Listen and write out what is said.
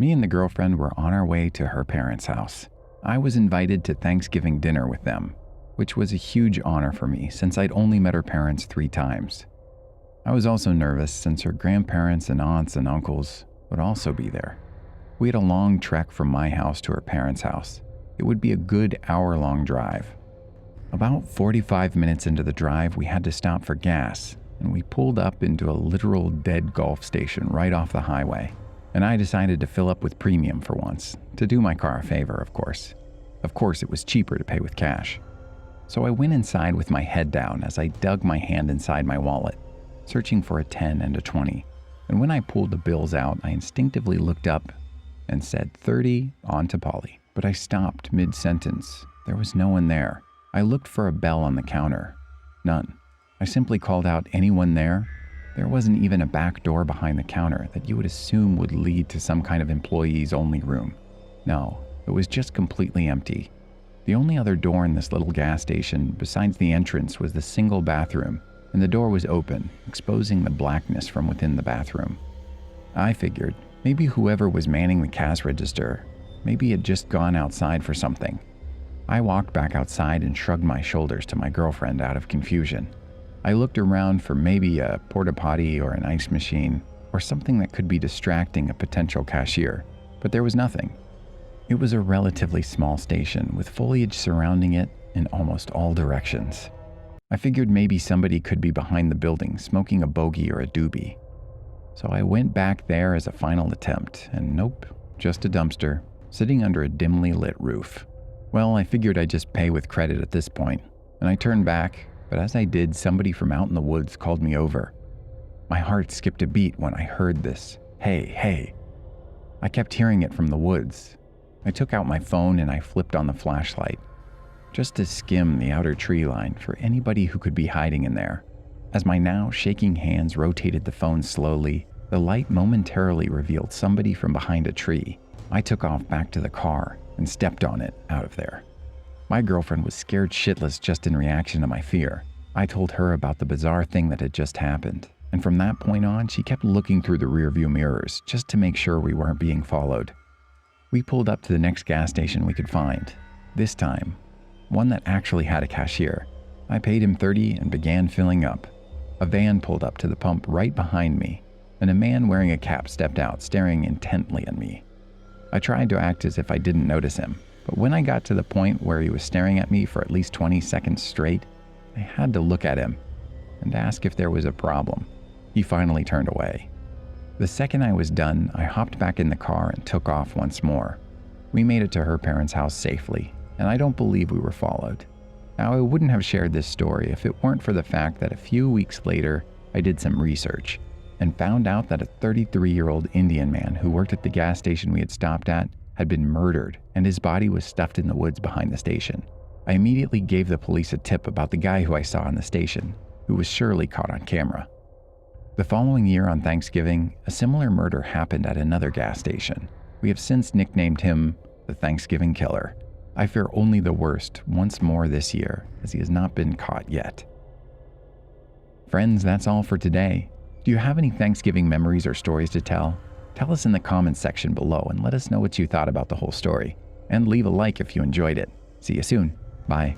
Me and the girlfriend were on our way to her parents' house. I was invited to Thanksgiving dinner with them, which was a huge honor for me since I'd only met her parents 3 times. I was also nervous since her grandparents and aunts and uncles would also be there. We had a long trek from my house to her parents' house. It would be a good hour-long drive. About 45 minutes into the drive, we had to stop for gas, and we pulled up into a literal dead Gulf station right off the highway. And I decided to fill up with premium for once, to do my car a favor, of course. Of course, it was cheaper to pay with cash. So I went inside with my head down as I dug my hand inside my wallet, searching for a 10 and a 20. And when I pulled the bills out, I instinctively looked up and said 30 on to Polly. But I stopped mid-sentence. There was no one there. I looked for a bell on the counter. None. I simply called out, "Anyone there?" There wasn't even a back door behind the counter that you would assume would lead to some kind of employees-only room. No, it was just completely empty. The only other door in this little gas station besides the entrance was the single bathroom, and the door was open, exposing the blackness from within the bathroom. I figured maybe whoever was manning the cash register, maybe had just gone outside for something. I walked back outside and shrugged my shoulders to my girlfriend out of confusion. I looked around for maybe a porta potty or an ice machine or something that could be distracting a potential cashier, but there was nothing. It was a relatively small station with foliage surrounding it in almost all directions. I figured maybe somebody could be behind the building smoking a bogey or a doobie. So I went back there as a final attempt, and nope, just a dumpster sitting under a dimly lit roof. Well, I figured I'd just pay with credit at this point, and I turned back. But as I did, somebody from out in the woods called me over. My heart skipped a beat when I heard this. Hey, hey. I kept hearing it from the woods. I took out my phone and I flipped on the flashlight, just to skim the outer tree line for anybody who could be hiding in there. As my now shaking hands rotated the phone slowly, the light momentarily revealed somebody from behind a tree. I took off back to the car and stepped on it out of there. My girlfriend was scared shitless just in reaction to my fear. I told her about the bizarre thing that had just happened, and from that point on, she kept looking through the rearview mirrors just to make sure we weren't being followed. We pulled up to the next gas station we could find. This time, one that actually had a cashier. I paid him $30 and began filling up. A van pulled up to the pump right behind me, and a man wearing a cap stepped out, staring intently at me. I tried to act as if I didn't notice him. But when I got to the point where he was staring at me for at least 20 seconds straight, I had to look at him and ask if there was a problem. He finally turned away. The second I was done, I hopped back in the car and took off once more. We made it to her parents' house safely, and I don't believe we were followed. Now, I wouldn't have shared this story if it weren't for the fact that a few weeks later, I did some research and found out that a 33-year-old Indian man who worked at the gas station we had stopped at had been murdered, and his body was stuffed in the woods behind the station. I immediately gave the police a tip about the guy who I saw in the station, who was surely caught on camera. The following year on Thanksgiving, a similar murder happened at another gas station. We have since nicknamed him the Thanksgiving Killer. I fear only the worst once more this year, as he has not been caught yet. Friends, that's all for today. Do you have any Thanksgiving memories or stories to tell? Tell us in the comments section below and let us know what you thought about the whole story. And leave a like if you enjoyed it. See you soon. Bye.